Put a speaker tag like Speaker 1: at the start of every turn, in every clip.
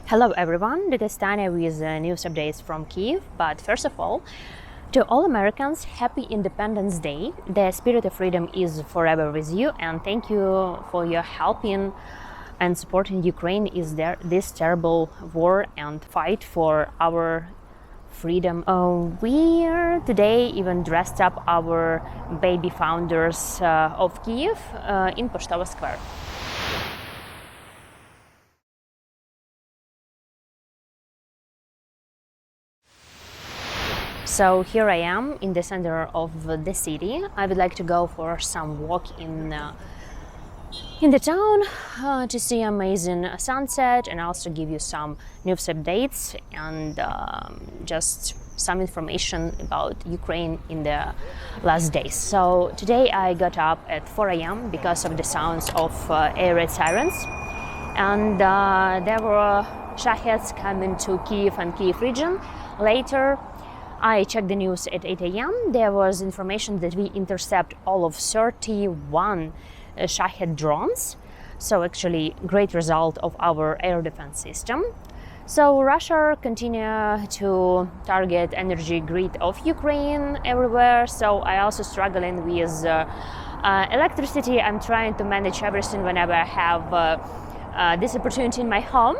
Speaker 1: Hello everyone, this is Tanya with news updates from Kyiv. But first of all, to all Americans, happy Independence Day. The spirit of freedom is forever with you, and thank you for your help in and supporting Ukraine is there this terrible war and fight for our freedom. We are today even dressed up our baby founders of Kyiv in Poštova Square. So here I am in the center of the city. I would like to go for some walk in the town to see amazing sunset and also give you some news updates and just some information about Ukraine in the last days. So today I got up at 4 a.m. because of the sounds of air raid sirens, and there were shaheds coming to Kyiv and Kyiv region. Later I checked the news at 8 a.m. There was information that we intercept all of 31 Shahed drones. So actually great result of our air defense system. So Russia continue to target energy grid of Ukraine everywhere. So I also struggling with electricity. I'm trying to manage everything whenever I have this opportunity in my home.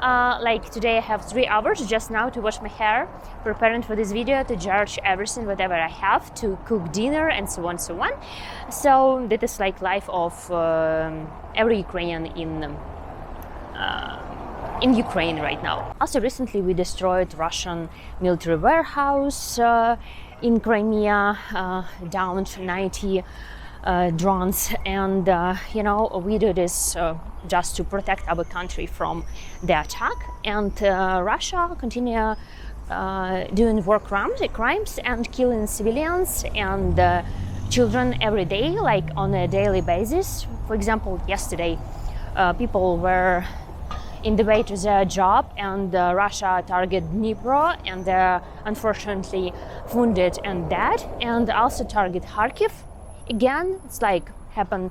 Speaker 1: Like today I have 3 hours just now to wash my hair, preparing for this video, to charge everything, whatever I have, to cook dinner and so on, so on. So that is like life of every Ukrainian in Ukraine right now. Also recently we destroyed Russian military warehouse in Crimea, downed 90 drones, and we do this just to protect our country from the attack. And Russia continue doing war crimes and killing civilians and children every day, like on a daily basis. For example, yesterday people were in the way to their job and Russia targeted Dnipro and unfortunately wounded and dead, and also target Kharkiv. Again, it's like happened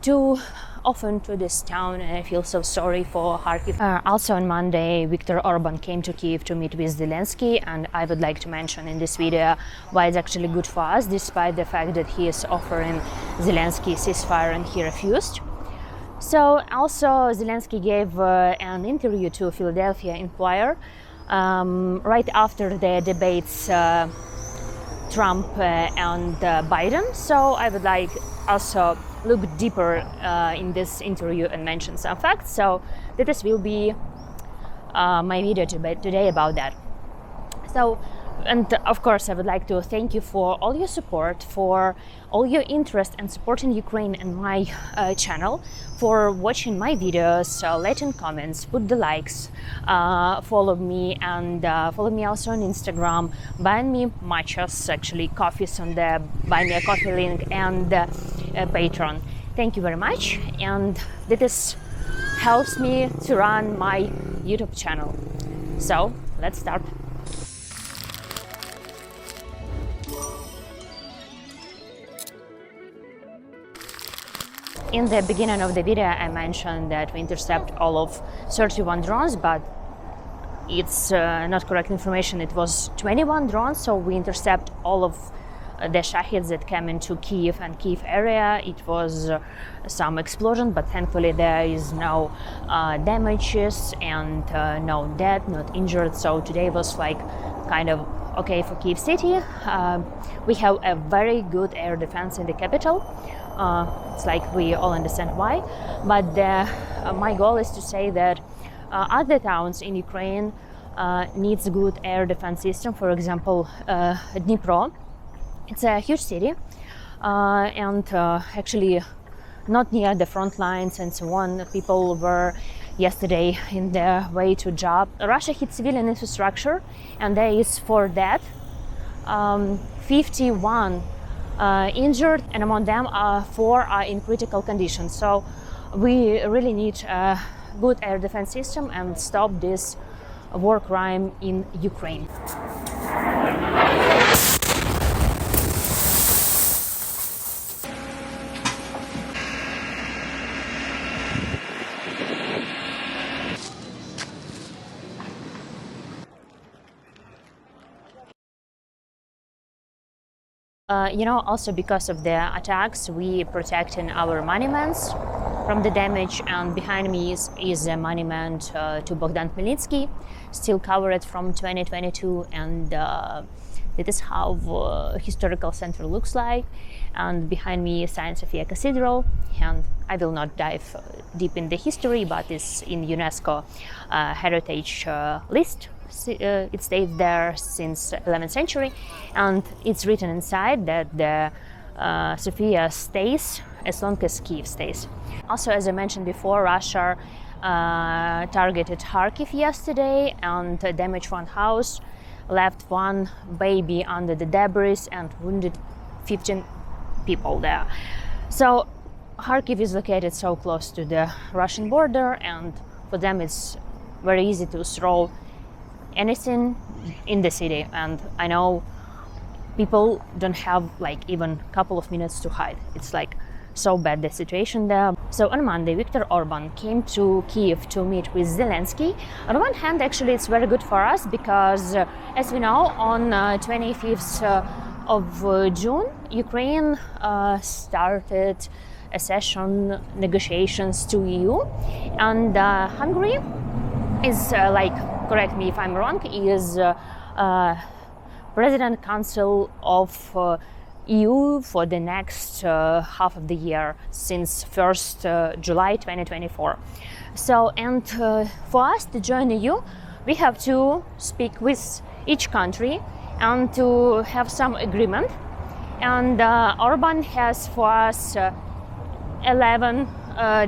Speaker 1: too often to this town, and I feel so sorry for Kharkiv. Also on Monday, Viktor Orban came to Kyiv to meet with Zelenskyy, and I would like to mention in this video why it's actually good for us, despite the fact that he is offering Zelenskyy ceasefire and he refused. So also Zelenskyy gave an interview to Philadelphia Inquirer right after the debates Trump and Biden. So I would like also look deeper in this interview and mention some facts. So this will be my video today about that. So, and of course I would like to thank you for all your support, for all your interest and supporting Ukraine and my channel, for watching my videos, letting comments, put the likes, follow me, and follow me also on Instagram, buy me matchas, actually coffees on the buy me a coffee link, and Patreon. Thank you very much, and this helps me to run my YouTube channel. So let's start. In the beginning of the video, I mentioned that we intercept all of 31 drones, but it's not correct information. It was 21 drones, so we intercept all of the Shaheeds that came into Kyiv and Kyiv area. It was some explosion, but thankfully there is no damages and no dead, not injured. So today was like kind of okay for Kyiv city. We have a very good air defense in the capital. It's like we all understand why, but my goal is to say that other towns in Ukraine needs good air defense system. For example, Dnipro, it's a huge city and actually not near the front lines and so on. People were yesterday in their way to job. Russia hit civilian infrastructure, and there is for that 51 injured, and among them 4 are in critical condition. So we really need a good air defense system and stop this war crime in Ukraine. Also because of the attacks, we protecting our monuments from the damage, and behind me is a monument to Bogdan Khmelnytsky, still covered from 2022, and that is how historical center looks like. And behind me is St. Sophia Cathedral, and I will not dive deep in the history, but it's in UNESCO heritage list. It stayed there since 11th century, and it's written inside that the Sophia stays as long as Kyiv stays. Also, as I mentioned before, Russia targeted Kharkiv yesterday and damaged one house, left one baby under the debris, and wounded 15 people there. So Kharkiv is located so close to the Russian border, and for them it's very easy to throw anything in the city. And I know people don't have like even a couple of minutes to hide. It's like so bad the situation there. So on Monday, Viktor Orban came to Kyiv to meet with Zelensky. On one hand, actually, it's very good for us because, as we know, on 25th of June, Ukraine started accession negotiations to EU, and Hungary is correct me if I'm wrong, is President Council of EU for the next half of the year, since 1st July 2024. So, and for us to join EU, we have to speak with each country and to have some agreement. And Orban has for us 11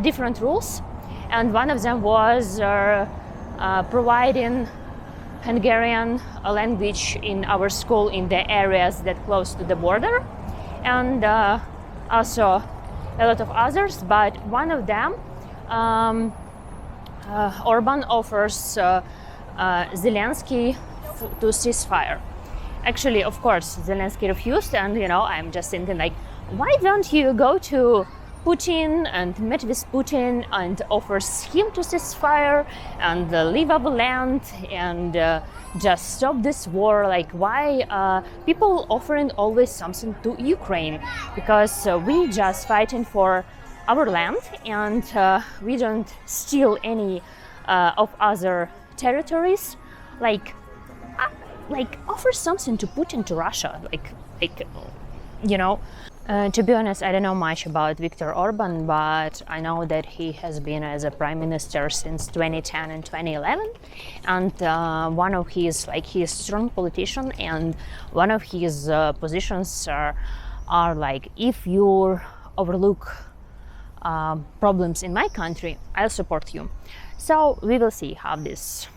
Speaker 1: different rules, and one of them was providing Hungarian language in our school in the areas that close to the border, and also a lot of others. But one of them, Orban offers Zelensky to ceasefire. Actually, of course, Zelensky refused, and I'm just thinking like, why don't you go to Putin and met with Putin and offers him to ceasefire and leave our land and just stop this war? Like, why people offering always something to Ukraine? Because we just fighting for our land, and we don't steal any of other territories. Like offer something to Putin, to Russia. To be honest, I don't know much about Viktor Orban, but I know that he has been as a prime minister since 2010 and 2011, and one of his, he is a strong politician, and one of his positions are like, if you overlook problems in my country, I'll support you. So we will see how this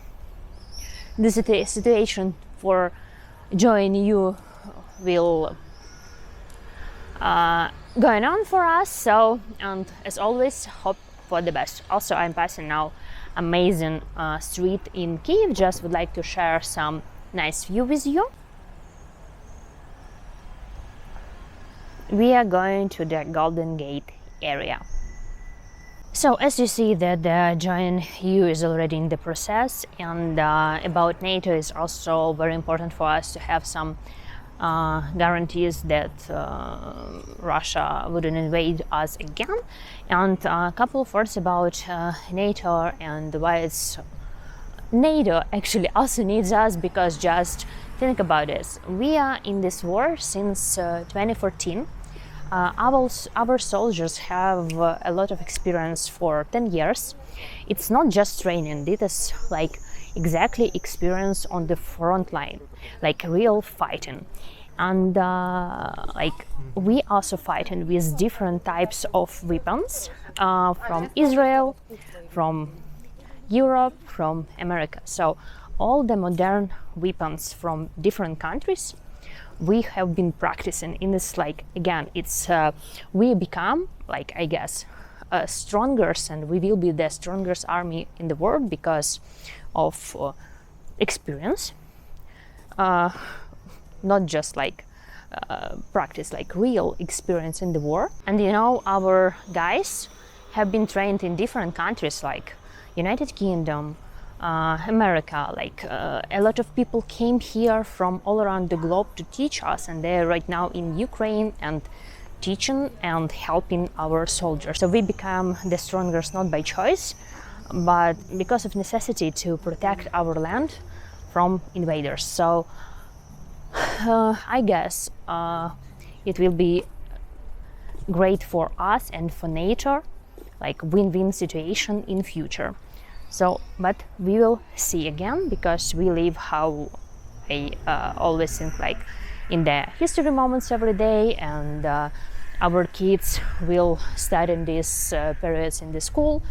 Speaker 1: situation for joining EU will going on for us. So, and as always, hope for the best. Also, I'm passing now amazing street in Kyiv. Just would like to share some nice view with you. We are going to the Golden Gate area. So as you see that the join EU is already in the process, and about NATO is also very important for us to have some guarantees that Russia wouldn't invade us again. And a couple of words about NATO and why it's NATO actually also needs us, because just think about this. We are in this war since 2014. Our soldiers have a lot of experience for 10 years. It's not just training, it is exactly experience on the front line, real fighting. And we also fighting with different types of weapons from Israel, from Europe, from America. So all the modern weapons from different countries we have been practicing in this. Again, it's we become I guess stronger, and we will be the strongest army in the world because of experience, not just practice, real experience in the war. And our guys have been trained in different countries like United Kingdom, America. Like a lot of people came here from all around the globe to teach us, and they're right now in Ukraine and teaching and helping our soldiers. So we become the strongest not by choice, but because of necessity to protect our land from invaders. So I guess it will be great for us and for NATO, like win-win situation in future. So, but we will see again, because we live how I always think, like in the history moments every day, and our kids will study in these periods in the school.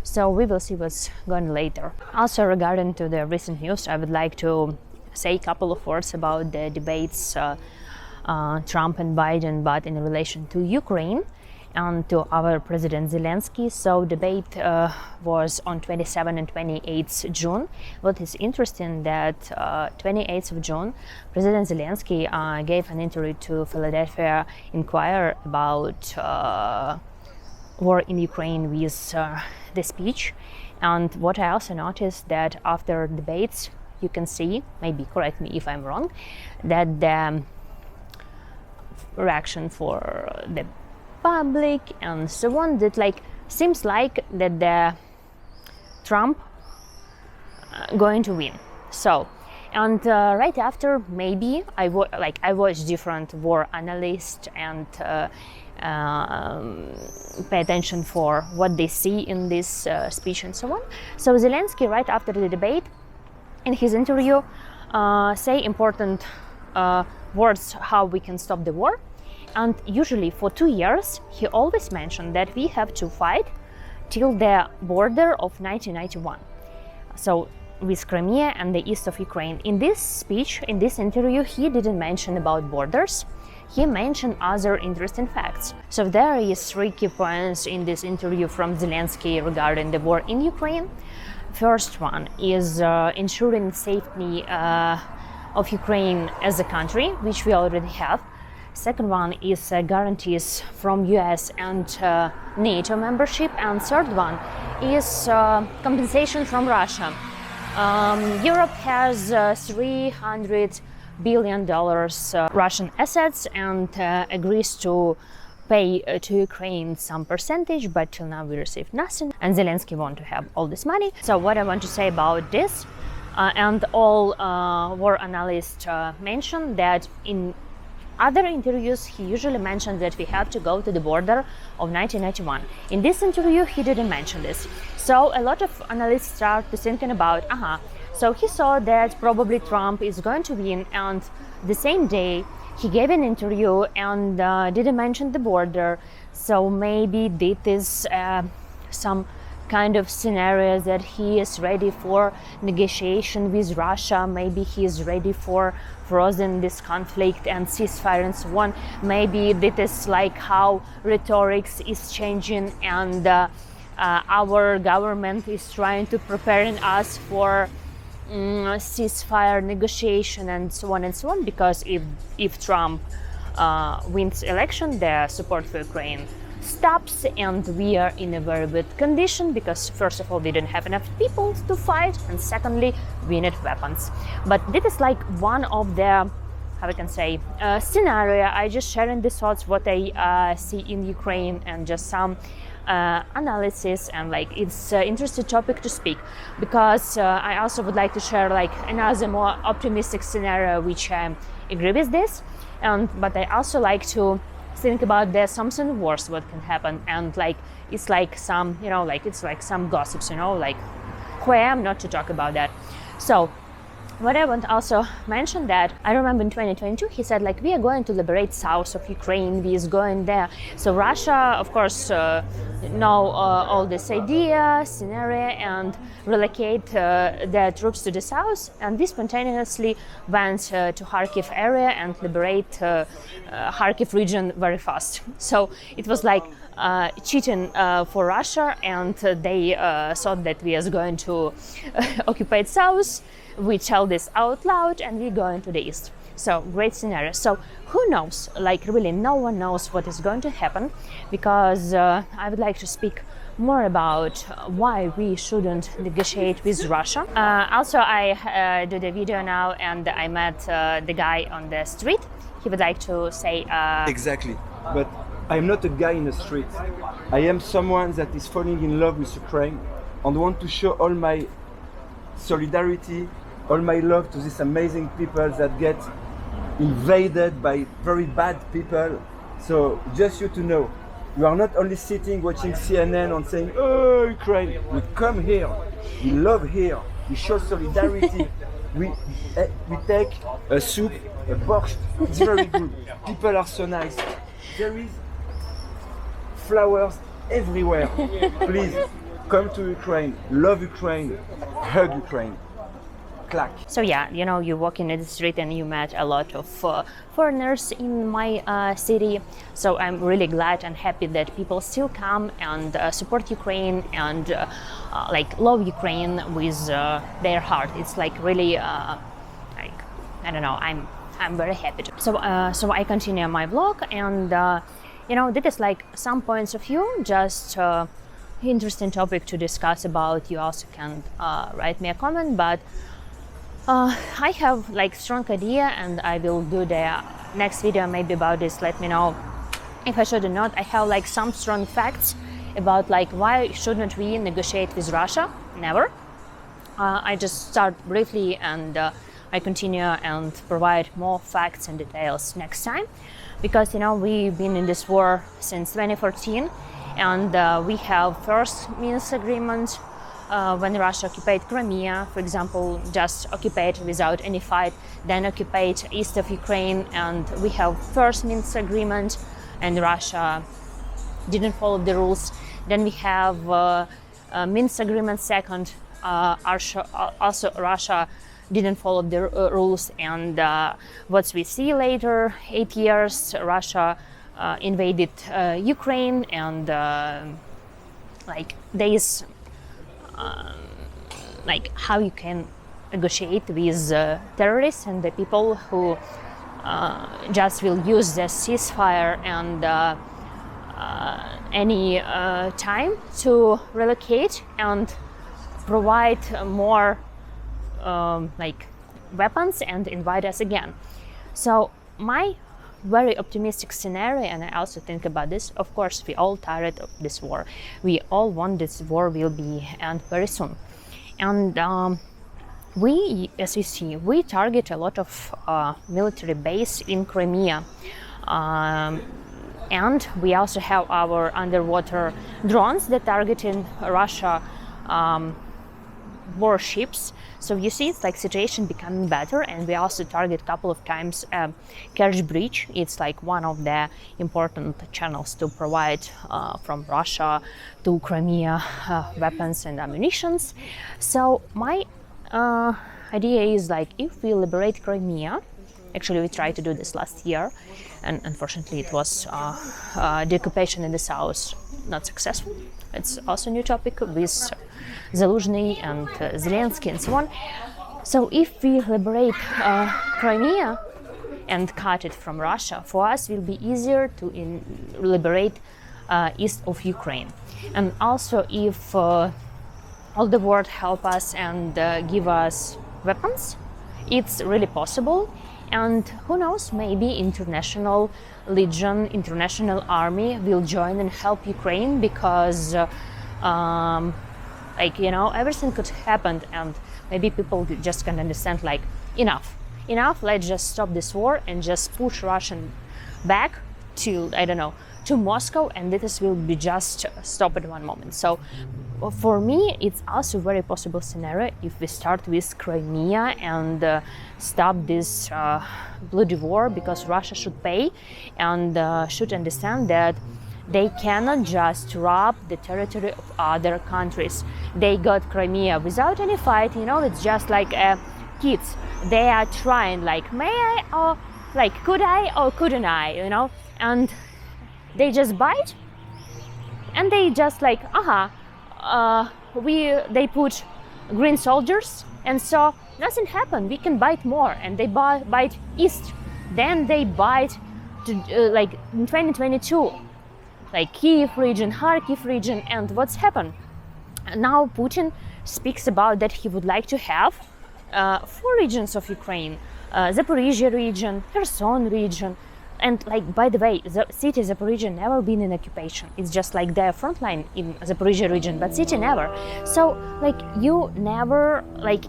Speaker 1: So we will see what's going later. Also, regarding to the recent news, I would like to say a couple of words about the debates Trump and Biden, but in relation to Ukraine and to our President Zelensky. So debate was on 27 and 28th June. What is interesting that 28th of June, President Zelensky gave an interview to Philadelphia Inquirer about war in Ukraine with the speech. And what I also noticed that after debates, you can see, maybe correct me if I'm wrong, that the reaction for the public and so on, that like seems like that the Trump going to win. So, and right after, maybe I watch different war analysts and pay attention for what they see in this speech and so on. So Zelensky, right after the debate, in his interview, say important words how we can stop the war. And usually for 2 years, he always mentioned that we have to fight till the border of 1991. So with Crimea and the east of Ukraine. In this speech, in this interview, he didn't mention about borders. He mentioned other interesting facts. So there is 3 key points in this interview from Zelensky regarding the war in Ukraine. First one is ensuring safety of Ukraine as a country, which we already have. Second one is guarantees from US and NATO membership. And third one is compensation from Russia. Europe has $300 billion Russian assets and agrees to pay to Ukraine some percentage, but till now we received nothing, and Zelensky want to have all this money. So what I want to say about this, and all war analysts mentioned that in other interviews he usually mentioned that we have to go to the border of 1991. In this interview he didn't mention this. So a lot of analysts start to thinking about, so he saw that probably Trump is going to win, and the same day he gave an interview and didn't mention the border. So maybe this is some kind of scenario that he is ready for negotiation with Russia. Maybe he is ready for frozen this conflict and ceasefire and so on. Maybe this is like how rhetorics is changing, and our government is trying to preparing us for ceasefire negotiation and so on, because if Trump wins election, the support for Ukraine stops, and we are in a very bad condition, because first of all we didn't have enough people to fight, and secondly we need weapons. But this is like one of the, how I can say, scenario. I just sharing the thoughts what I see in Ukraine, and just some analysis, and like it's an interesting topic to speak, because I also would like to share like another more optimistic scenario which I agree with this, but I also like to think about there's something worse what can happen, and like it's like some, like it's like some gossips, like who I am not to talk about that. So what I want to also mention that I remember in 2022 he said like we are going to liberate south of Ukraine, we is going there. So Russia of course know all this idea, scenario, and relocate their troops to the south, and this spontaneously went to Kharkiv area and liberate Kharkiv region very fast. So it was like cheating for Russia, and they thought that we are going to occupy south. We tell this out loud, and we go into the east. So great scenario. So who knows? Like really, no one knows what is going to happen, because I would like to speak more about why we shouldn't negotiate with Russia. Also, I do the video now, and I met the guy on the street. He would like to say...
Speaker 2: Exactly, but I am not a guy in the street. I am someone that is falling in love with Ukraine and want to show all my solidarity, all my love to these amazing people that get invaded by very bad people. So just you to know, we are not only sitting watching CNN and saying, oh, Ukraine. We come here, we love here, we show solidarity. we take a soup, a borscht, it's very good. People are so nice. There is flowers everywhere. Please, come to Ukraine, love Ukraine, hug Ukraine. Clack.
Speaker 1: So yeah, you know, you walk in the street and you met a lot of foreigners in my city. So I'm really glad and happy that people still come and support Ukraine and like love Ukraine with their heart. It's like really like, I don't know, I'm very happy. So I continue my vlog, and you know, this is like some points of view, just interesting topic to discuss about. You also can write me a comment, but I have like strong idea, and I will do the next video maybe about this. Let me know if I should or not. I have like some strong facts about like why shouldn't we negotiate with Russia? Never. I just start briefly, and I continue and provide more facts and details next time, because you know, we've been in this war since 2014, and we have first Minsk agreement. When Russia occupied Crimea, for example, just occupied without any fight, then occupied east of Ukraine, and we have first Minsk agreement, and Russia didn't follow the rules. Then we have Minsk agreement second, also Russia didn't follow the rules, and what we see later, 8 years, Russia invaded Ukraine, and like there's like how you can negotiate with terrorists and the people who just will use the ceasefire and any time to relocate and provide more like weapons and invade us again. So my very optimistic scenario, and I also think about this, of course we all tired of this war, we all want this war will be end very soon, and we, as you see, we target a lot of military base in Crimea, and we also have our underwater drones that targeting Russia warships. So you see, it's like situation becoming better, and we also target a couple of times Kerch Bridge. It's like one of the important channels to provide from Russia to Crimea weapons and ammunitions. So my idea is like, if we liberate Crimea, actually we tried to do this last year, and unfortunately it was the occupation in the south not successful. It's also a new topic with Zelenskyy and Zelensky and so on. So if we liberate Crimea and cut it from Russia, for us will be easier to liberate east of Ukraine. And also if all the world help us and give us weapons, it's really possible. And who knows, maybe international legion, international army will join and help Ukraine, because like, you know, everything could happen, and maybe people just can understand like, enough, let's just stop this war and just push Russian back to, I don't know, to Moscow, and this will be just stop at one moment. So for me, it's also a very possible scenario if we start with Crimea and stop this bloody war, because Russia should pay and should understand that they cannot just rob the territory of other countries. They got Crimea without any fight, you know, it's just like kids. They are trying like, may I, or like, could I or couldn't I, you know, and they just bite, and they just like, they put green soldiers, and so nothing happened, we can bite more, and they bite east. Then they bite to, like in 2022, like Kyiv region, Kharkiv region, and what's happened? Now Putin speaks about that he would like to have 4 regions of Ukraine, Zaporizhia region, Kherson region, and like, by the way, the city Zaporizhia never been in occupation. It's just like their front line in Zaporizhia region, but city never. So like you never, like,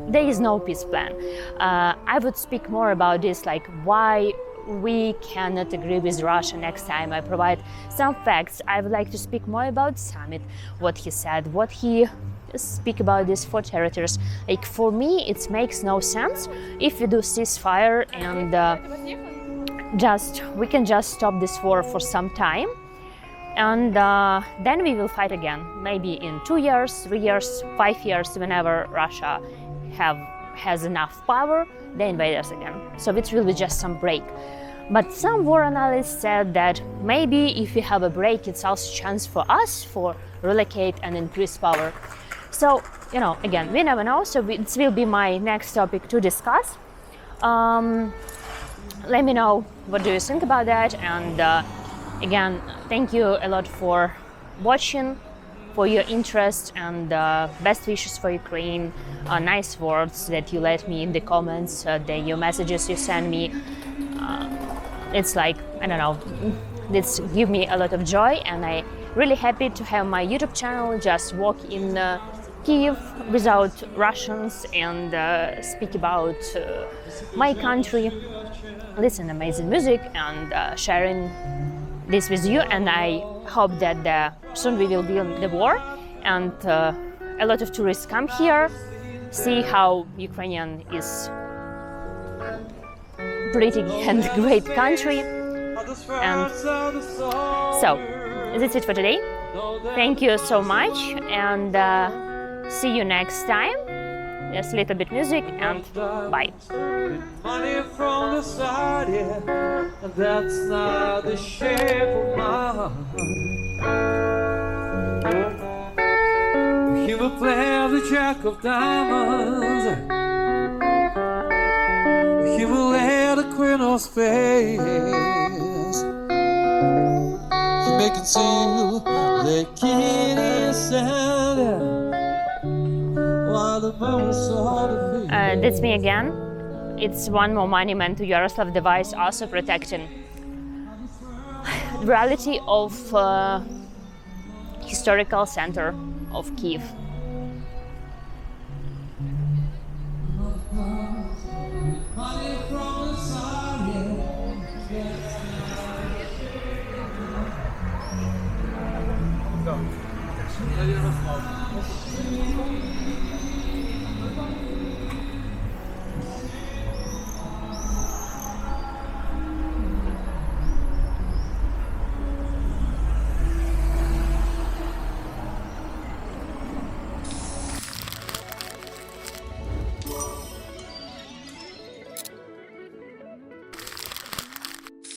Speaker 1: there is no peace plan. I would speak more about this, like why we cannot agree with Russia next time. I provide some facts. I would like to speak more about summit, what he said, what he speak about these 4 territories. Like for me, it makes no sense if we do ceasefire and we can just stop this war for some time, and then we will fight again. Maybe in 2 years, 3 years, 5 years, whenever Russia has enough power, they invade us again. So it will be just some break. But some war analysts said that maybe if we have a break, it's also a chance for us for relocate and increase power. So, you know, again, we never know. So this will be my next topic to discuss. Let me know what do you think about that. And again, thank you a lot for watching, for your interest, and best wishes for Ukraine. Nice words that you let me in the comments, your messages you send me. It's like, I don't know, this give me a lot of joy, and I really happy to have my YouTube channel just walk in Kyiv without Russians and speak about my country, listen amazing music, and sharing this with you. And I hope that soon we will be in the war, and a lot of tourists come here, see how Ukrainian is pretty and great country. And so that's it for today. Thank you so much, and see you next time. Just a little bit music, and bye.
Speaker 3: Money from the side, yeah, and that's not the shape of my heart. He will play the jack of diamonds. He will lay the queen of spades. He may conceal the king inside, while the mountains are the
Speaker 1: That's me again. It's one more monument to Yaroslav device, also protecting the reality of historical center of Kyiv.